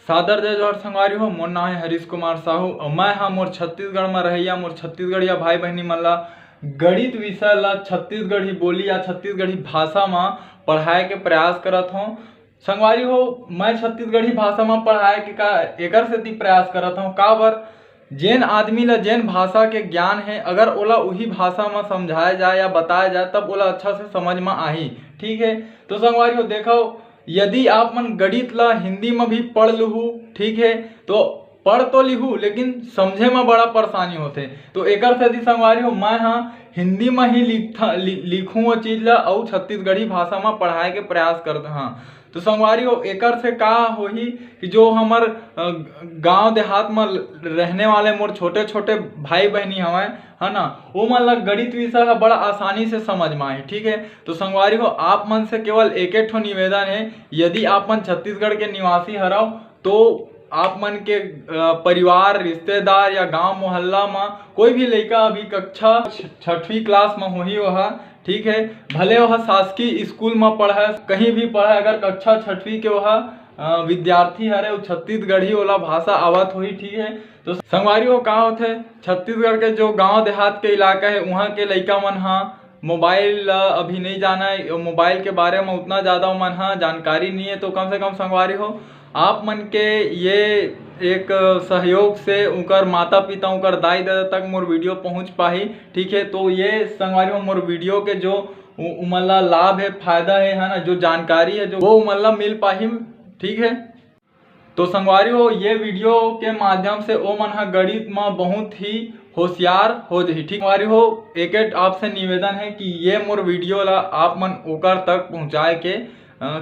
सादर जय जोहर संगवारी हो। मोर नाम है हरीश कुमार साहू और मैं हाँ मोर छत्तीसगढ़ में रहिया मोर छत्तीसगढ़िया भाई बहनी मन ला गणित विषय ला छत्तीसगढ़ी बोली या छत्तीसगढ़ी भाषा में पढ़ाए के प्रयास करत हूँ। संगवारी हो मैं छत्तीसगढ़ी भाषा में पढ़ाए के का एकर सेती प्रयास करत हूँ का बर जेन आदमी ला जेन भाषा के ज्ञान है अगर ओला उही भाषा में समझाया जाए या बताया जाए तब ओला अच्छा से समझ में आही। ठीक है, तो संगवारी हो देखो यदि आप मन गणित ला हिंदी में भी पढ़ लूँ, ठीक है, तो पढ़ तो लिहूँ लेकिन समझे में बड़ा परेशानी होते। तो एकर सेती संगवारी हो मैं हाँ हिंदी में ही लिखूँ वो चीज ला और छत्तीसगढ़ी भाषा में पढ़ाए के प्रयास करते हाँ। तो संगवारी हो एकर से का होही कि जो हमार गांव देहात में रहने वाले मोर छोटे छोटे भाई बहनी हवे है ना, वो मन ला गणित विषय है बड़ा आसानी से समझ में आए। ठीक है, तो संगवारी हो आप मन से केवल एक ठो निवेदन है, यदि आप मन छत्तीसगढ़ के निवासी हराओ तो आप मन के परिवार रिश्तेदार या गांव मोहल्ला में कोई भी लड़का अभी कक्षा 6वीं क्लास में होही वह, ठीक है, भले वह शासकीय स्कूल में पढ़े कहीं भी पढ़े, अगर कक्षा 6वीं के वह विद्यार्थी हरे वो छत्तीसगढ़ी वाला भाषा आवत हुई। ठीक है, तो संगवारी हो का होते छत्तीसगढ़ के जो गांव देहात के इलाका है वहाँ के लड़का मन हाँ मोबाइल अभी नहीं जाना है, मोबाइल के बारे में उतना ज़्यादा मन हाँ जानकारी नहीं है। तो कम से कम संगवारी हो आप मन के ये एक सहयोग से उनकर माता पिता उनकर दाई दादा तक मोर वीडियो पहुंच पाही। ठीक है, तो ये संगवारी हो मोर वीडियो के जो उमला लाभ है फायदा है ना, जो जानकारी है जो वो उमला मिल पाही। ठीक है, तो संगवारी हो ये वीडियो के माध्यम से ओ मन हा गणित में बहुत ही होशियार हो जाही। ठीक संगवारी हो एक आपसे निवेदन है कि ये मोर वीडियो ला आप मन ओकर तक पहुंचाए के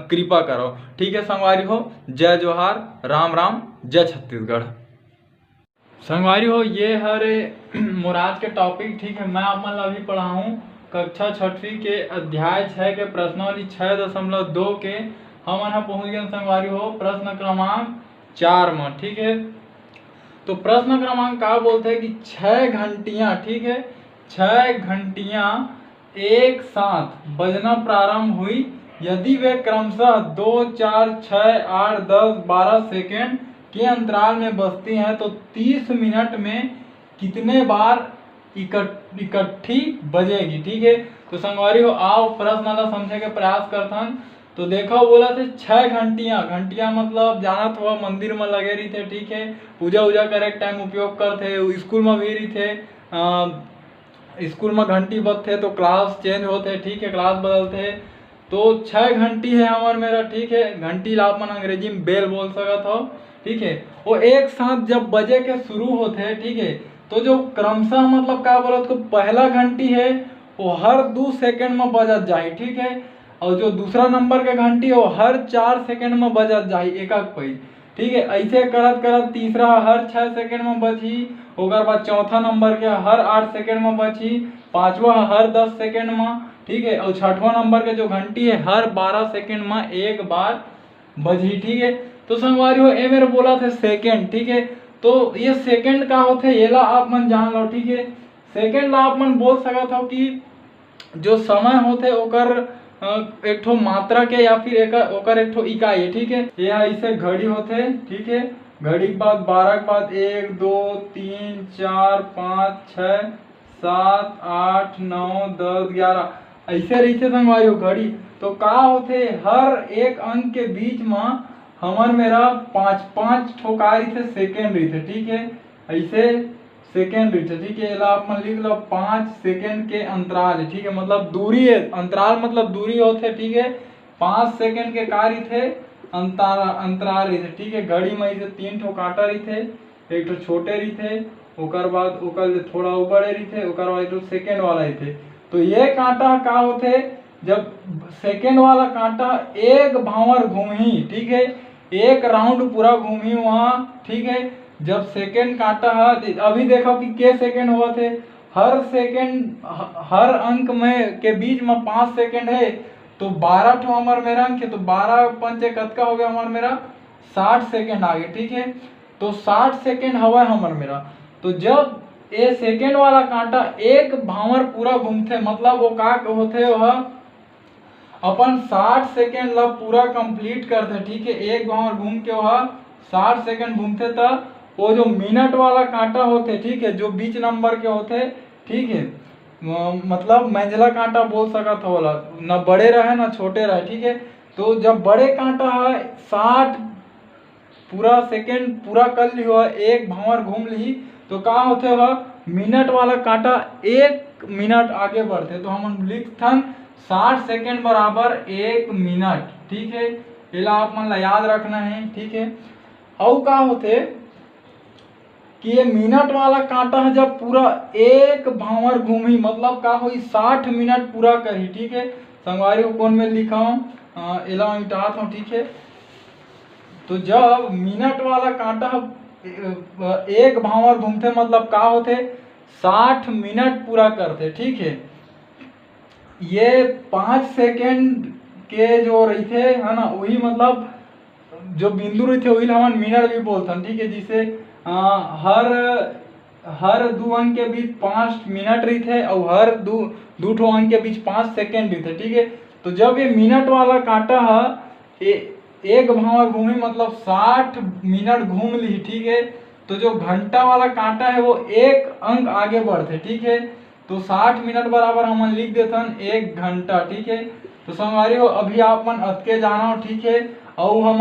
कृपा करो। ठीक है संगवारी हो, जय जोहार, राम राम, जय छत्तीसगढ़। संगवारी हो ये हरे मुराद के टॉपिक। ठीक है, मैं आप मन ला अभी पढ़ाऊँ कक्षा 6वीं के अध्याय 6 के प्रश्नावली 6.2 के हम यहाँ पहुँच गए संगवारी हो प्रश्न क्रमांक 4 में। ठीक है, तो प्रश्न क्रमांक का बोलते हैं कि 6 घंटियाँ, ठीक है, 6 घंटियाँ एक साथ बजना प्रारंभ हुई यदि वे क्रमशः 2, 4, 6, 8, 10, 12 सेकेंड के अंतराल में बजती हैं तो 30 मिनट में कितने बार इकट्ठी बजेगी। ठीक है, तो संगवारी हो आओ प्रश्न ला समझे के प्रयास करथन। तो देखो बोला थे 6 घंटियाँ, घंटियाँ मतलब जानत हुआ मंदिर में लगे रही थे। ठीक है, पूजा उजा करे टाइम उपयोग करते, स्कूल में भी रही थे, स्कूल में घंटी बजते तो क्लास चेंज होते। ठीक है, क्लास बदलते, तो 6 घंटी है हमार मेरा। ठीक है, घंटी ला अपन अंग्रेजी में बेल बोल सकत हो। ठीक है, वो एक साथ जब बजे के शुरू होते हैं, ठीक है, तो जो क्रमशः मतलब क्या बोला तो पहला घंटी है वो हर 2 सेकंड में बजत जाए। ठीक है, और जो दूसरा नंबर के घंटी है वो हर 4 सेकंड में बजत जाए एक एक पैज। ठीक है, ऐसे करत करत तीसरा हर 6 सेकंड में बजी, ओकर बाद चौथा नंबर के हर 8 सेकंड में बजी, पांचवा हर 10 सेकंड में। ठीक है, और छठवां नंबर के जो घंटी है हर 12 सेकंड में एक बार बजी। ठीक है, तो संगवारी हो ए मेरे बोला थे सेकंड। ठीक है, तो ये सेकंड का होते ये ला आप मन जान लो। ठीक है, सेकंड ला आप मन बोल सकत हो कि जो समय होते ओकर एक ठो मात्रा के या फिर ओकर एक ठो इकाई है। ठीक है, ये ऐसे घड़ी होते। ठीक है, घड़ी के बाद 12 के बाद 1, 2, 3, 4, 5, 6, 7, 8, 9, 10, 11 ऐसे रही थे संगवारी हो घड़ी। तो का होते हर एक अंक के बीच में हमर मेरा 5 ठोकारी थे सेकेंड रही थे। ठीक है, ऐसे सेकेंड रही थे। ठीक है, आप मन लिख लो 5 सेकेंड के अंतराल है। ठीक है, मतलब दूरी है, अंतराल मतलब दूरी होते। ठीक है, 5 सेकेंड के कार्य थे अंतराल रही थे। ठीक है, घड़ी में ऐसे 3 ठो कांटा रही थे, एक ठो छोटे रही थे, ओकर बाद ओकर थोड़ा बड़े रही थे, ओकर बाद एक ठो सेकेंड वाला रही थे। तो ये कांटा का होते जब सेकेंड वाला कांटा एक भावर घूमी। ठीक है, एक राउंड पूरा घूमी वहां। ठीक है, जब सेकेंड कांटा है अभी देखो कि के सेकेंड हुआ थे, हर सेकेंड हर अंक में के बीच में 5 सेकेंड है तो 12 ठो हमार मेरा अंक है, तो 12 पंचे कतका हो गया हमार मेरा 60 सेकेंड आ गए। ठीक है, तो 60 सेकेंड हवा हमार मेरा। तो जब ये सेकेंड वाला कांटा एक भावर पूरा घूमते मतलब वो का होते वह अपन 60 सेकेंड ला पूरा कंप्लीट करते। ठीक है, एक भावर घूम के वह 60 सेकंड घूमते तो वो जो मिनट वाला कांटा होते, ठीक है, जो बीच नंबर के होते, ठीक है, मतलब मंझला कांटा बोल सका था वाला, ना बड़े रहे ना छोटे रहे, ठीक है। तो जब बड़े कांटा है 60 पूरा सेकंड पूरा कर ली हो, एक भंवर घूम ली, तो का होते हो मिनट वाला कांटा 1 मिनट आगे बढ़ते, तो हम लिखथन 60 सेकंड बराबर 1 मिनट, ठीक है। एला आप मन ला याद रखना है, ठीक है। और का होते कि ये मिनट वाला कांटा है जब पूरा एक भंवर घूमी, मतलब का हुई 60 मिनट पूरा करी, ठीक है। संगवारी को कौन में लिखा हूँ एला मिटात हूँ, ठीक है। तो जब मिनट वाला कांटा एक भंवर घूमते मतलब का होते 60 मिनट पूरा करते, ठीक है। ये 5 सेकंड के जो रहते है ना, वही मतलब जो बिंदु रहते वही हम मिनट भी बोलते, ठीक है। जिसे हर 2 अंक के बीच 5 मिनट रहते और हर दो ठो अंक के बीच 5 सेकंड रहते, ठीक है। तो जब ये मिनट वाला कांटा है एक भंवर घूमी मतलब 60 मिनट घूम ली, ठीक है। तो जो घंटा वाला कांटा है वो एक अंक आगे बढ़ते, ठीक है। तो 60 मिनट बराबर हम लिख देते 1 घंटा, ठीक है। तो संगवारी हो अभी आप मन अतके जानो, ठीक है। और हम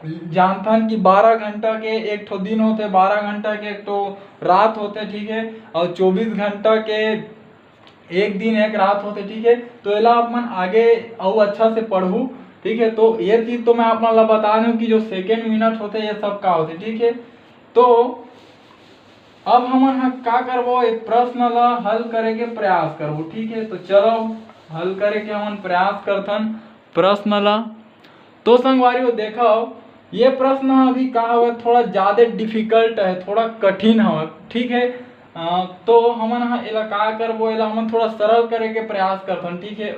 जानथन कि 12 घंटा के एक ठो दिन होते, 12 घंटा के एक ठो रात होते, ठीक है। और 24 घंटा के एक दिन एक रात होते, ठीक है। तो एला आप मन आगे और अच्छा से पढ़ू, ठीक है। तो ये चीज तो मैं आप मन ला बता दूं कि जो सेकेंड मिनट होते ये सब का होते, ठीक है। तो अब हम का करबो, एक प्रश्न ला हल करे के प्रयास करबो, ठीक है। तो चलो हल करे के हम प्रयास करथन प्रश्न ला। तो संगवारी देखो ये प्रश्न अभी का हुआ थोड़ा ज्यादा डिफिकल्ट है, थोड़ा कठिन है, ठीक है। तो हमन एला का करबो, एला हमन थोड़ा सरल करे के प्रयास करथन, ठीक है।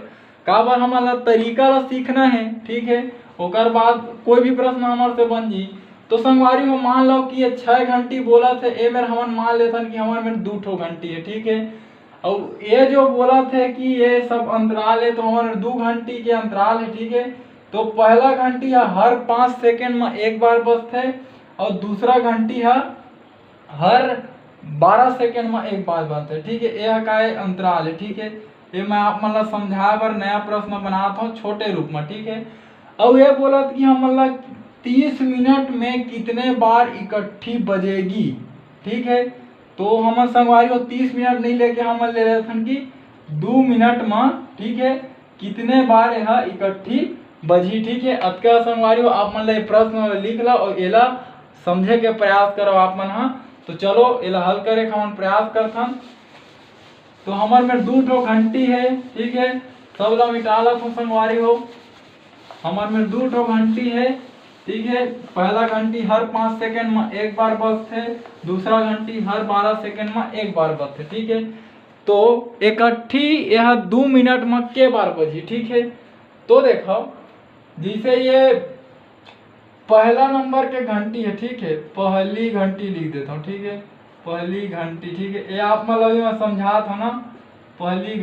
का बार हमन तरीका ला सीखना है, ठीक है। ओकर बाद कोई भी प्रश्न हमारे से बन जी। तो संगवारी हो मान लो कि ये 6 घंटी बोला थे, ए मेर हमन मान लेथन कि हमारे में 2 ठो घंटी है, ठीक है। और ये जो बोला थे कि ये सब अंतराल है, तो हमारे 2 घंटी के अंतराल है, ठीक है। तो पहला घंटी है हर 5 सेकंड में एक बार बजते और दूसरा घंटी है हर 12 सेकंड में एक बार बजते, ठीक है। यह का अंतराल है, ठीक है। ये मैं आप मतलब समझाए पर नया प्रश्न बनाता हूँ छोटे रूप में, ठीक है। और ये बोला कि हम मतलब 30 मिनट में कितने बार इकट्ठी बजेगी, ठीक है। तो हम संगवारी को 30 मिनट नहीं लेके हम ले लेते कि 2 मिनट में, ठीक है, कितने बार यह इकट्ठी बजी, ठीक है। अतका संगवारी आप मन प्रश्न लिख लो और एला समझे के प्रयास करो आप मन। तो चलो एला हल करे के हम प्रयास करथन। तो हमारे में 2 ठो घंटी है, ठीक है। सब ला मिटाला तो संगवारी हो हमारे में 2 ठो घंटी है, ठीक है। पहला घंटी हर 5 सेकंड में एक बार बजते, दूसरा घंटी हर 12 सेकंड में एक बार बजते, ठीक है। तो इकट्ठी यह 2 मिनट में के बार बजी, ठीक है। तो देखो जैसे ये पहला नंबर के घंटी है, ठीक है, पहली घंटी लिख देता हूँ, ठीक है। पहली घंटी, ठीक है। ये आप मतलब मैं समझा था ना, पहली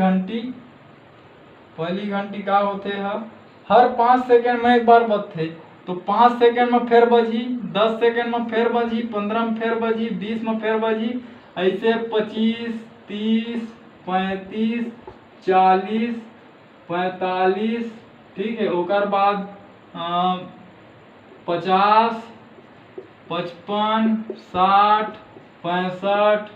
घंटी का होते है हर 5 सेकंड में एक बार बजते। तो 5 सेकंड में फिर बजी, 10 सेकंड में फिर बजी, 15 में फिर बजी, 20 में फिर बजी, ऐसे 25, 30, 35, 40, 45, ठीक है। ओकर बाद 50, 55, 60, 65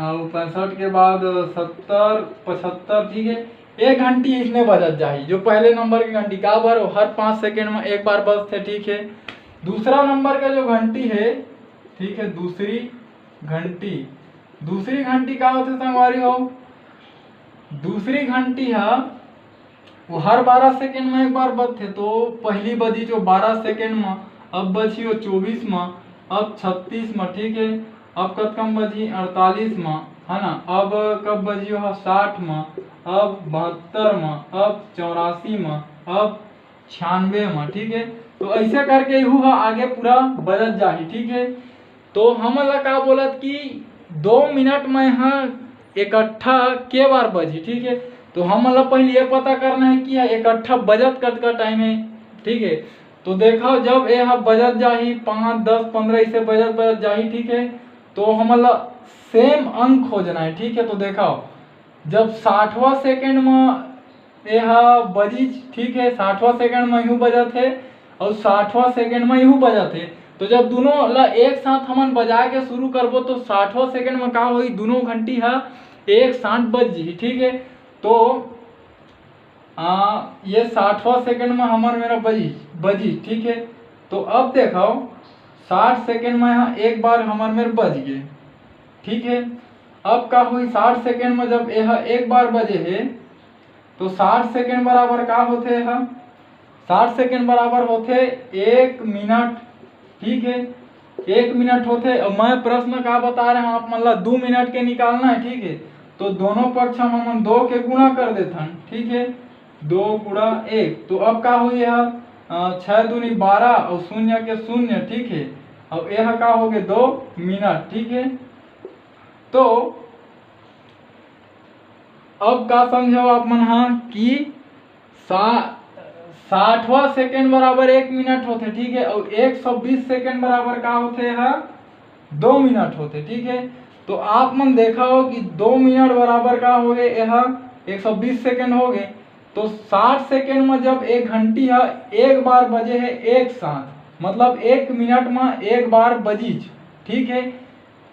और 65 के बाद 70, 75, ठीक है। 1 घंटी इसमें बजत जाही। जो पहले नंबर की घंटी का बार हर 5 सेकंड में एक बार बजते, ठीक है। दूसरा नंबर का जो घंटी है, ठीक है, दूसरी घंटी का होते संगवारी हो, दूसरी घंटी है वो हर 12 सेकंड में एक बार बजते। तो पहली बजी जो 12 सेकंड में, अब बजी वो 24 में, अब 36 में, ठीक है। अब कब कम बजी 48 में, है ना। अब कब बजी हो 60 में, अब 72 में, अब 84 में, अब 96 में, ठीक है। तो ऐसे करके यू आगे पूरा बदल जाही, ठीक है। तो हम का बोलत कि 2 मिनट में यहाँ इकट्ठा के बार बजी, ठीक है। तो हम पहले ये पता करना है कि इकट्ठा बजत कत का टाइम है, ठीक है। तो देखो जब यह बजत जाही 5, 10, 15 इसे बजत बजत जाही, ठीक है। तो हमला सेम अंक खोजना है, ठीक है। तो देखो जब 60वां सेकंड में यह बजी, ठीक है, 60वां सेकंड में यूं बजत है और 60वां सेकंड में यूं बजत है। तो जब दोनों ला एक साथ हमन बजा के शुरू करबो तो 60वां सेकंड में का होई, दोनों घंटी है एक साथ बज जी, ठीक है। तो ये 60वां सेकंड में हमार मेरा बजी, ठीक है। तो अब देखो 60 सेकंड में यहाँ एक बार हमार मेरे बज गए, ठीक है। अब का हुई 60 सेकंड में जब यह एक बार बजे है तो 60 सेकंड बराबर का होते है, 60 सेकंड बराबर होते 1 मिनट, ठीक है। 1 मिनट होते। और मैं प्रश्न का बता रहे हैं आप मतलब 2 मिनट के निकालना है, ठीक है। तो दोनों पक्ष हम 2 के गुणा कर देते हैं, ठीक है। 2 गुणा 1, तो अब का हुई है 6 दूनी 12 और 0 के 0, ठीक है। अब यह का हो गए 2 मिनट, ठीक है। तो अब का समझो आप मन हाँ कि 60वां सेकंड बराबर 1 मिनट होते, ठीक है। और 120 सेकंड बराबर का होते है 2 मिनट होते, ठीक है। तो आप मन देखा हो कि 2 मिनट बराबर का हो गए यह 120 सेकंड हो गए। तो 60 सेकंड में जब एक घंटी है एक बार बजे है एक साथ, मतलब 1 मिनट में एक बार बजीज, ठीक है।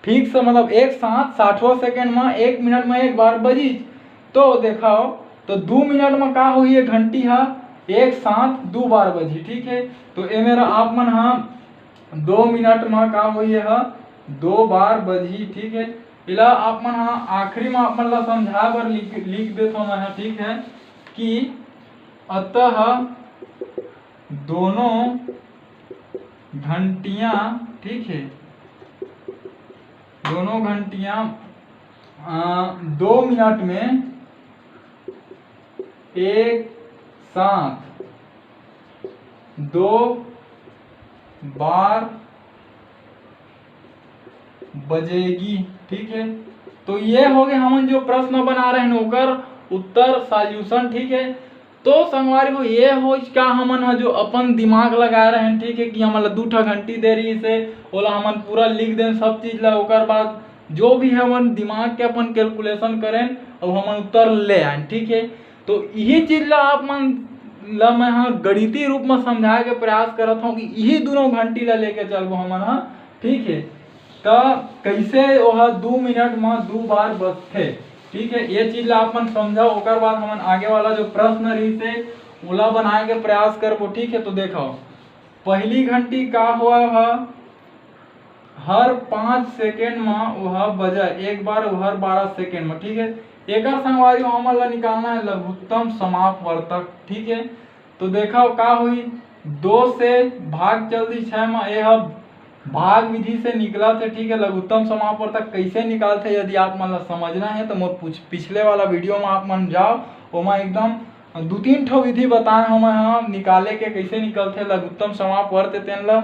ठीक से मतलब एक साथ 60वां सेकंड में 1 मिनट में एक बार बजीज। तो देखाओ तो 2 मिनट में का हुई है घंटी है एक साथ 2 बार बजी, ठीक है। तो ये मेरा आप मन हाँ 2 मिनट में का हुई है 2 बार बजी, ठीक है। इला आप मन हाँ आखिरी में आप मन ला समझा बर लिख देता हूँ मैं, ठीक है, कि अतः दोनों घंटियां, ठीक है, दोनों घंटियां 2 मिनट में एक साथ 2 बार बजेगी, ठीक है। तो ये हो गए हम जो प्रश्न बना रहे हैं नौकर उत्तर सॉल्यूशन, ठीक है। तो संगवारी को ये हो का हमन जो अपन दिमाग लगा रहे हैं, ठीक है, कि हमन 2 घंटी दे रही से ओला हमन पूरा लिख दें सब चीज ला, ओकर बाद जो भी है हमन दिमाग के अपन कैलकुलेशन करें और हमन उत्तर ले आए, ठीक है। तो यही चीज ला आप मन ला मैं हाँ गणितीय रूप में समझाए के प्रयास करत हूँ कि यही दोनों घंटी ला लेके चलबो हमन हाँ, ठीक है। तो कैसे वह 2 मिनट में 2 बार बजते, ठीक है। ये चीज ला अपन समझाओ, ओकर बाद हमन आगे वाला जो प्रश्न रही से ओला बनाए के प्रयास करबो, ठीक है। तो देखो पहली घंटी का हुआ है हर 5 सेकेंड में वह बजा एक बार हर 12 सेकेंड में, ठीक है। एक संगवारी हमन ला निकालना है लघुत्तम समापवर्तक, ठीक है। तो देखो का हुई 2 से भाग जल्दी 6 में यह भाग विधि से निकला थे, ठीक है। लघुत्तम समापवर्तक कैसे निकालते यदि आप मन ला समझना है तो मोर पिछले वाला वीडियो में आप मन जाओ, ओमा एकदम 2-3 ठो विधि बताए हम यहाँ निकाले के कैसे निकलते लघुत्तम समापवर्त तेन ला।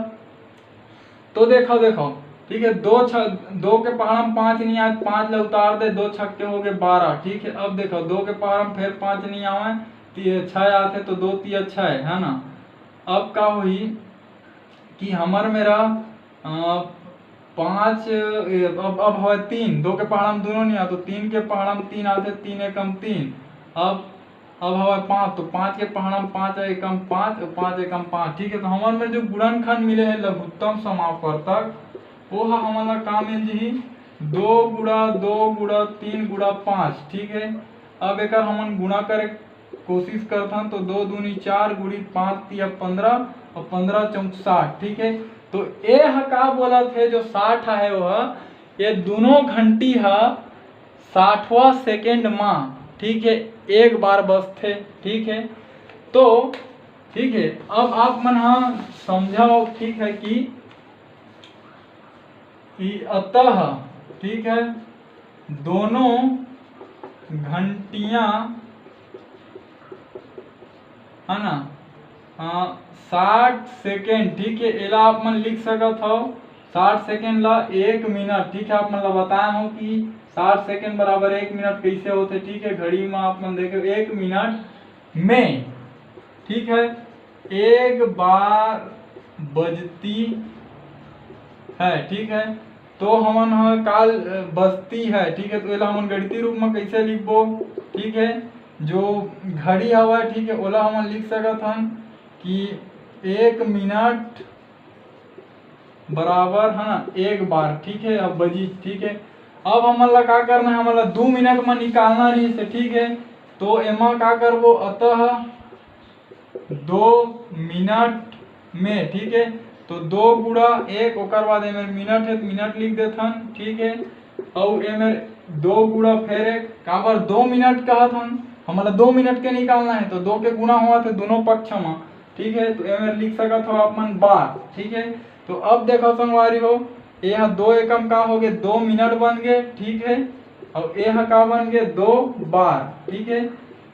तो देखो ठीक है, 2 के पहाड़ में 5 नहीं आए, 5 ला उतार दे, 2 छक्के हो गए 12, ठीक है। अब देखो 2 के पहाड़ में फिर 5 नहीं आवे, 6 आते तो 2 3 6 है ना। अब का हुई कि हमार मेरा 5 अब है 3, 2 के पहाड़ में दोनों नहीं आते, तो 3 के पहाड़ में 3 आते, 3 एकम 3। अब हवा 5, तो 5 के पहाड़ में 5 एकम 5 और 5 एकम 5, ठीक है। तो हमारे में जो गुणनखंड मिले हैं लघुत्तम समापवर्तक वो हमारा का मिल जी 2 गुणा 2 गुणा 3 गुणा 5, ठीक है। अब एक हमन गुणा करे कोशिश करते हैं तो 2 दूनी 4 गुणी 5 तिया 15 और 15 चौक 60, ठीक है। तो यह का बोला थे जो 60 है वह ये दोनों घंटी है 60वां सेकेंड में, ठीक है, एक बार बजते, ठीक है। तो ठीक है, अब आप मन हाँ समझाओ, ठीक है, कि अतः, ठीक है, दोनों घंटियां है ना 60 सेकेंड, ठीक है। एला आप मन लिख सकत हो 60 सेकेंड ला 1 मिनट, ठीक है। आप मन ला बताया हूँ कि 60 सेकेंड बराबर 1 मिनट कैसे होते, ठीक है। घड़ी में आप मन देखो 1 मिनट में, ठीक है। एक बार बजती है, ठीक है। तो हमन ह काल बजती है, ठीक है। तो एला हमन गणितीय रूप में कैसे लिखबो, ठीक है। जो घड़ी हवा, ठीक है, ओला हमन लिख सकत हन कि 1 मिनट बराबर है ना 1 बार, ठीक है। अब बजी, ठीक है। अब हमन ला का करना है, हमन ला 2 मिनट में निकालना रही से, ठीक है। तो एमा का करबो, अतः 2 मिनट में, ठीक है। तो 2 गुणा 1, ओकर बाद एमेर मिनट है तो मिनट लिख देथन, ठीक है। और एमेर 2 गुणा फिर 1, काबर 2 मिनट कहत हन, हमला 2 मिनट के निकालना है तो 2 के गुणा हुआ थे दोनों पक्ष में, ठीक है। तो एमेर लिख सकत हो अपन बार, ठीक है। तो अब देखो संगवारी हो, यह 2 एकम का हो गए 2 मिनट बन गए, ठीक है। और यह का बन गए 2 बार, ठीक है।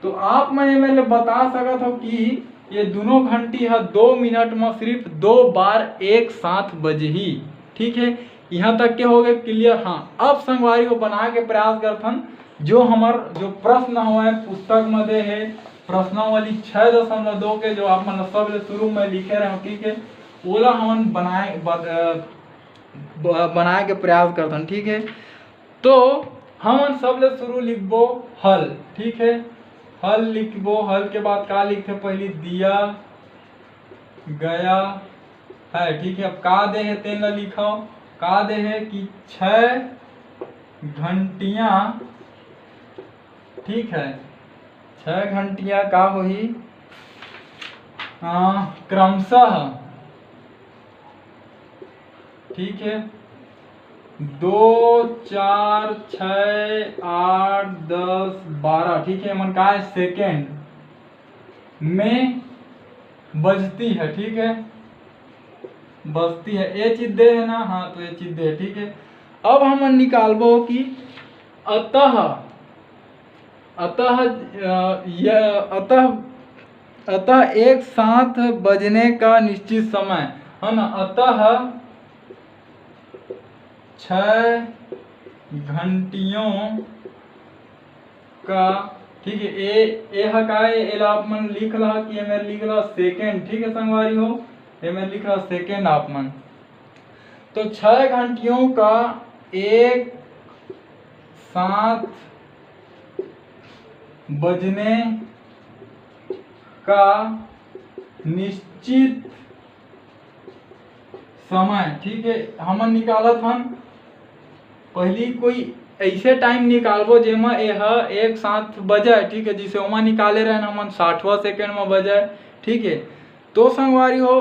तो आप मैं मेरे बता सकत हो कि ये दोनों घंटी है 2 मिनट में सिर्फ 2 बार एक साथ बजही, ठीक है। यहाँ तक के हो गए क्लियर। हाँ, अब संगवारी को बना के प्रयास करथन जो हमार जो प्रश्न हुआ पुस्तक में दे है प्रश्नावली 6.2 के जो आप मतलब सब शुरू में लिखे रहे हो, ठीक है। ओला हमन बनाए के प्रयास करथन, ठीक है। तो हमन सब ले शुरू लिखबो हल, ठीक है। हल लिखबो, हल के बाद का लिखते पहले दिया गया है, ठीक है। अब का दे है तेन ला लिखो, का दे है कि 6 घंटियां, ठीक है। 6 घंटियां का होही क्रमशः, ठीक है। 2 4 6 8 10 12, ठीक है। मन का है सेकेंड में बजती है, ठीक है। बजती है, ये चीज दे है ना, हाँ तो ये चीज दे, ठीक है। अब हम निकालबो कि अतः अतः अतः अतः एक साथ बजने का निश्चित समय है ना। अतः 6 घंटियों का, ठीक है। ए हकाए एला आप मन लिख रहा कि एमें लिख रहा सेकेंड, ठीक है संगवारी हो, एमें लिख रहा सेकेंड आप मन। तो 6 घंटियों का एक साथ बजने का निश्चित समय, ठीक है। हमन निकालत हन पहली कोई ऐसे टाइम निकालबो जेमा यह एक साथ बजाए, ठीक है। जिसे ओमा निकाले रहे हमन 60वां सेकेंड में बजाए, ठीक है। तो संगवारी हो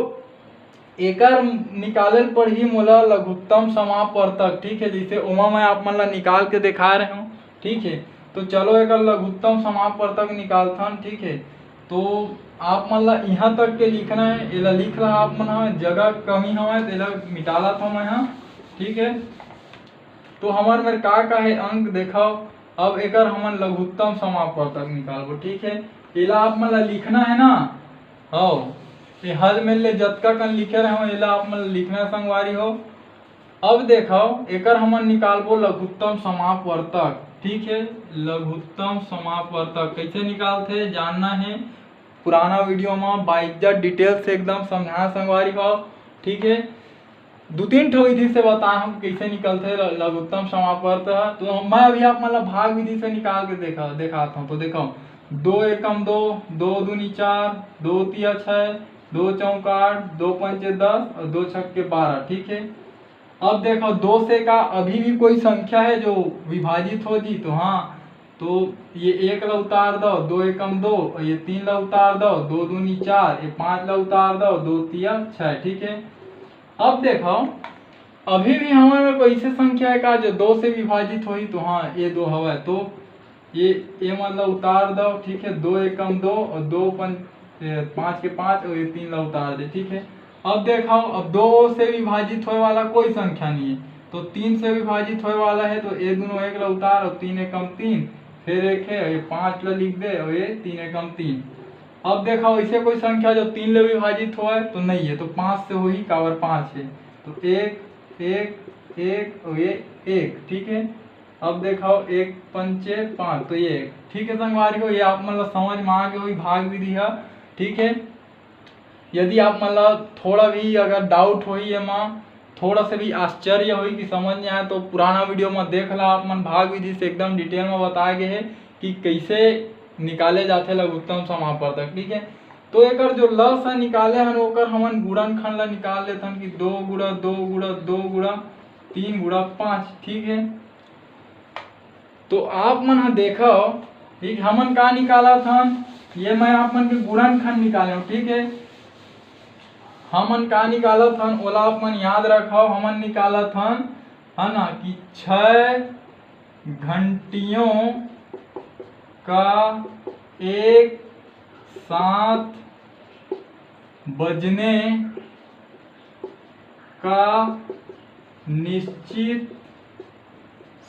एकर निकाले पर ही मोला लघुत्तम समापवर्तक, ठीक है। जिसे ओमा मैं आप मन ला निकाल के दिखा रहे हूँ, ठीक है। तो चलो एक लघुत्तम समापवर्तक निकालथन, ठीक है। तो आप मन ला यहाँ तक के लिखना है, एला लिख रहा आप मन जगह कमी हवे तो एला मिटाला था मैं, ठीक है। तो हमार मेरे का है अंक देखो। अब एकर हमन लघुत्तम समापवर्तक निकालबो, ठीक है। एला आप मन ला लिखना है ना, हो ये हल में ले जतका कन लिखे रहे हो एला आप मन लिखना संगवारी हो। अब देखो एकर हमन निकालबो लघुत्तम समापवर्तक, ठीक है। लघुत्तम समापवर्तक कैसे निकालते जानना है, पुराना वीडियो में बाइज्जत डिटेल से एकदम समझा संगवारी हो, ठीक है। 2-3 ठो विधि से बता हम कैसे निकलते लघुत्तम समापवर्तक। तो मैं अभी आप मतलब भाग विधि से निकाल के दिखाता हूँ। तो देखो 2 एकम 2, 2 दूनी 4, 2 तिया 6, 2 चौका 8, 2 पंचे 10 और 2 छक्के 12, ठीक है। अब देखो 2 से का अभी भी कोई संख्या है जो विभाजित हो जी, तो हाँ तो ये 1 ला उतार दो, 2 एकम 2 और ये 3 ला उतार दो, 2 दूनी 4, ये 5 ला उतार दो, 2 तिया 6, ठीक है। अब देखो अभी भी हमारे कोई ऐसी संख्या है का जो 2 से विभाजित हुई, तो हाँ ये 2 हवा है। तो ये मतलब उतार दो, ठीक है। 2 एकम 2 और 2 5 के 5 और ये 3 ला उतार दे, ठीक है। अब देखो अब 2 से विभाजित होने वाला कोई संख्या नहीं है, तो 3 से विभाजित होने वाला है, तो ये दोनों 1 ला उतार और 3 एकम 3, फिर 1 है ये 5 ला लिख दे और ये 3 एकम 3। अब देखो ऐसे कोई संख्या जो 3 ले विभाजित हो है तो नहीं है, तो 5 से हो ही कावर 5 है, तो 1 1 1 और ये 1, ठीक है। अब देखो 1 पंचे 5, तो ये 1, ठीक है संगवारी को। ये आप मतलब समझ में आ गए वही भाग विधि है, ठीक है। यदि आप मतलब थोड़ा भी अगर डाउट होई एमा, थोड़ा से भी आश्चर्य होई कि समझ नहीं आए तो पुराना वीडियो में देख ला, आप मन भाग विधि से एकदम डिटेल में बताए गए है कि कैसे निकाले जाते लघुत्तम समापवर्तक। ठीक है, तो एक जो लस है निकाले हन ओकर हमन गुणनखंड ला निकाल लेथन कि 2 गुणा 2 गुणा 2 गुणा 3 गुणा 5। ठीक है, तो आप मन हा देखो, ठीक, हमन का निकाला था, ये मैं आप मन के गुणनखंड निकाले हूं। ठीक है, हमन का निकाला था ओला आप मन याद रखो, हमन निकाला था है ना कि 6 घंटियों का एक साथ बजने का निश्चित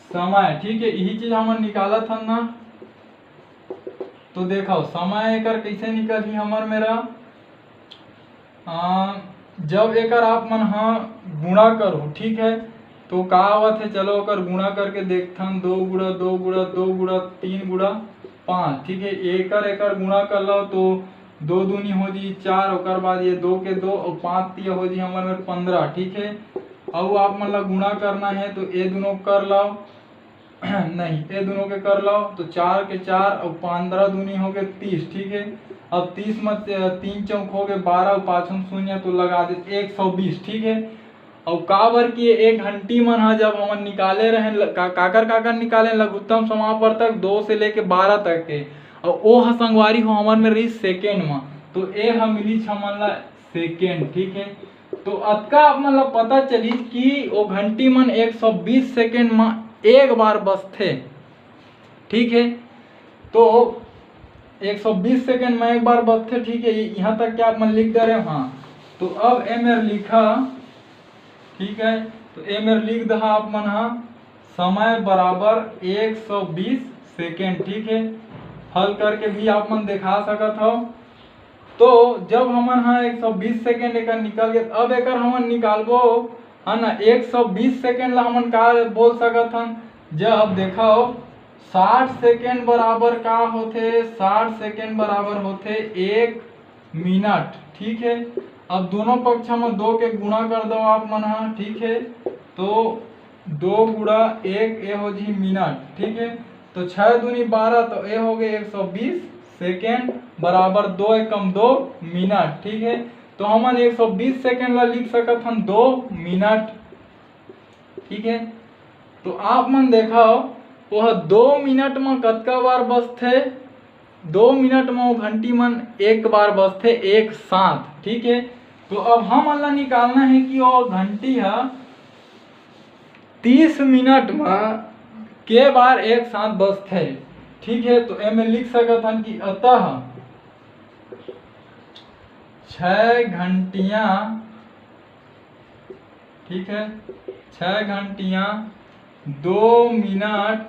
समय। ठीक है, यही चीज हमन निकाला था ना। तो देखो समय एकर कैसे निकल ही हमर मेरा, जब एकर आप मन हाँ गुणा करो। ठीक है, तो का आवत है, चलो ओकर गुणा करके देखथन, 2 गुणा 2 गुणा 2 गुणा 3 गुणा 5। ठीक है, एकर गुणा कर लो तो 2 दूनी हो जी 4, ओकर बाद ये 2 के 2 और 5 तिया हो जी हमर में 15। ठीक है, और आप मन ला गुणा करना है तो ये दोनों कर लो नहीं ये दोनों के कर लो तो 4 के 4 और 15 दूनी हो गए 30। ठीक है, अब 30 में 3 चौक हो गए 12 और 5 शून्य तो लगा दे 120। ठीक है, और काबर की एक घंटी मन हा जब हमन निकाले रहे काकर निकाले लघुत्तम समापवर्तक 2 से लेके 12 तक के, और ओ हा संगवारी हो हमन में रही सेकेंड में, तो ए हा मिली हमन ला सेकेंड। ठीक है, तो अतका आप मन ला पता चली कि ओ घंटी मन 120 सेकेंड में एक बार बजथे। ठीक है, तो 120 सेकेंड में एक बार बजथे। ठीक है, यहाँ तक क्या आप मन लिख दे रहे। हाँ, तो अब ए मेरे लिखा, ठीक है, तो ए मेरे लिख दहा आप मन हा समय बराबर 120 सेकेंड। ठीक है, हल करके भी आप मन दिखा सकत हो। तो जब हमन हाँ 120 सेकेंड एक निकल गए, अब एक हमन निकालबो है ना 120 सेकेंड ला हमन का बोल सकत हन, जब देखो 60 सेकेंड बराबर का होथे, 60 सेकेंड बराबर होथे 1 मिनट। ठीक है, अब दोनों पक्ष में 2 के गुणा कर दो आप मन हा। ठीक है, तो 2 गुणा 1 ये हो जी मिनट। ठीक है, तो 6 दूनी 12 तो ये हो गए 120 सेकेंड बराबर 2 एकम 2 मिनट। ठीक है, तो हमन 120 सेकेंड ला लिख सकत हन 2 मिनट। ठीक है, तो आप मन देखो वह 2 मिनट में कतका बार बजथे, 2 मिनट में वो घंटी मन एक बार बजथे एक साथ। ठीक है, तो अब हम ला निकालना है कि वो घंटी है 30 मिनट में के बार एक साथ बजथे। ठीक है, तो ए में लिख सकत हन कि अतः 6 घंटियां, ठीक है, 6 घंटियां 2 मिनट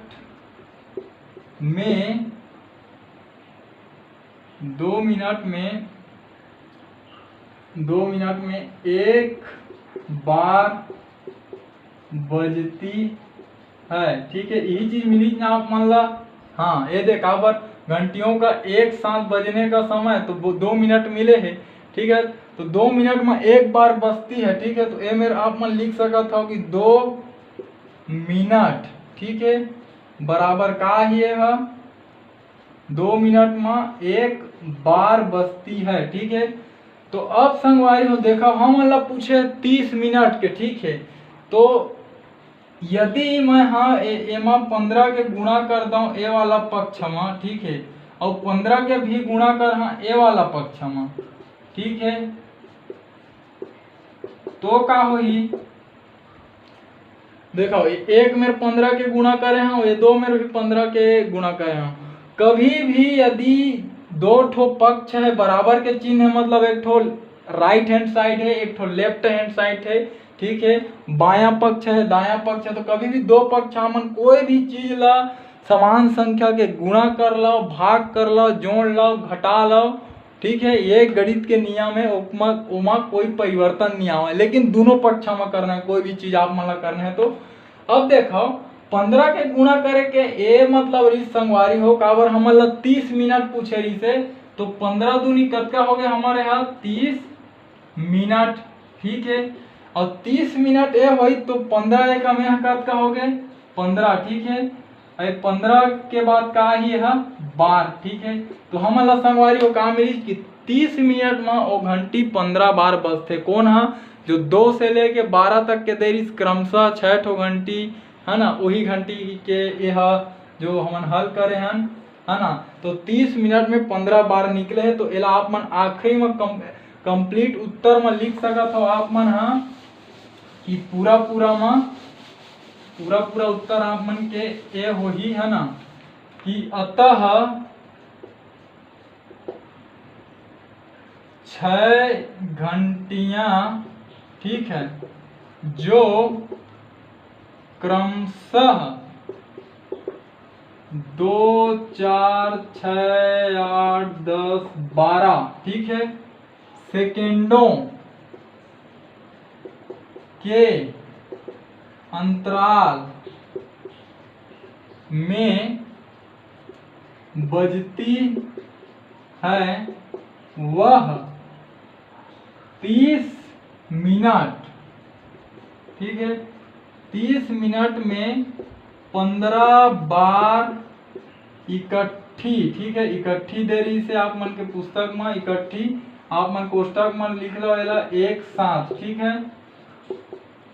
में 2 मिनट में एक बार बजती है। ठीक है, यही चीज मिली ना आप मान ला। हाँ, ये देखा पर घंटियों का एक साथ बजने का समय तो 2 मिनट मिले हैं। ठीक है, तो 2 मिनट में एक बार बजती है। ठीक है, तो ये मेरे आप मन लिख सकता हो कि 2 मिनट, ठीक है, बराबर का ही है 2 मिनट में एक बार बजती है। ठीक है, तो अब संगवारी हो देखा हम मतलब पूछे 30 मिनट के। ठीक है, तो यदि मैं हाँ एमा 15 के गुणा कर दूं ए वाला पक्ष में, ठीक है, और 15 के भी गुणा कर हाँ ए वाला पक्ष में, ठीक है, तो का होई देखो एक मेरे 15 के गुणा करे हैं, ये 2 मेरे भी 15 के गुणा करे हैं। कभी भी यदि 2 ठो पक्ष है बराबर के चिन्ह है, मतलब एक ठो राइट हैंड साइड है एक ठो लेफ्ट हैंड साइड है। ठीक है, बायां पक्ष है दायां पक्ष है, तो कभी भी 2 पक्ष हमन कोई भी चीज ला समान संख्या के गुणा कर लो, भाग कर लो, जोड़ लो, घटा लो। ठीक है, ये गणित के नियम है, उमा कोई परिवर्तन नहीं आवा, लेकिन दोनों पक्ष में करना है, कोई भी चीज आप मन करना है। तो अब देखो 15 के गुणा करे के ए मतलब रही संगवारी हो काबर हमन ला 30 मिनट पूछे रही से, तो 15 दूनी कतका हो गया हमारे यहाँ 30 मिनट, ठीक है। और 30 मिनट ये हुई तो 15 एक हमें हकत का हो गए 15, ठीक है। 15 के बाद का ही है बार, ठीक है। तो हमला संगवारी वो काम मिली कि 30 मिनट में वो घंटी 15 बार बजते। कौन है जो 2 से लेके 12 तक के देरी क्रमशः 6 ठो घंटी है ना, वही घंटी के यह जो हम हल करे हैं है ना। तो 30 मिनट में 15 बार निकले है। तो एला आप मन आखिरी में कंप्लीट उत्तर में लिख सकत हो आप मन हाँ कि पूरा उत्तर आप मन के ये हो ही है ना कि अतः 6 घंटियां, ठीक है, जो क्रमशः 2, 4, 6, 8, 10, 12, ठीक है, सेकेंडों के अंतराल में बजती है वह 30 मिनट, ठीक है। 30 मिनट में 15 बार इकट्ठी, ठीक है, इकट्ठी देरी से आप मन के पुस्तक में इकट्ठी आप मन कोष्टक में लिख लो एक साथ, ठीक है।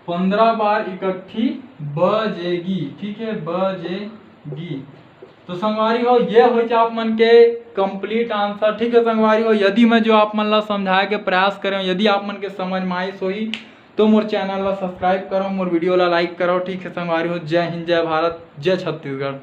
15 बार इकट्ठी बजेगी, ठीक है, बजेगी। तो संगवारी हो ये हो आप मन के कंप्लीट आंसर, ठीक है। संगवारी हो यदि मैं जो आप मन ला समझाए के प्रयास करें, यदि आप मन के समझ में आई सोही तो मोर चैनल ला सब्सक्राइब करो, मोर वीडियो ला लाइक करो, ठीक है। संगवारी हो जय हिंद, जय भारत, जय छत्तीसगढ़।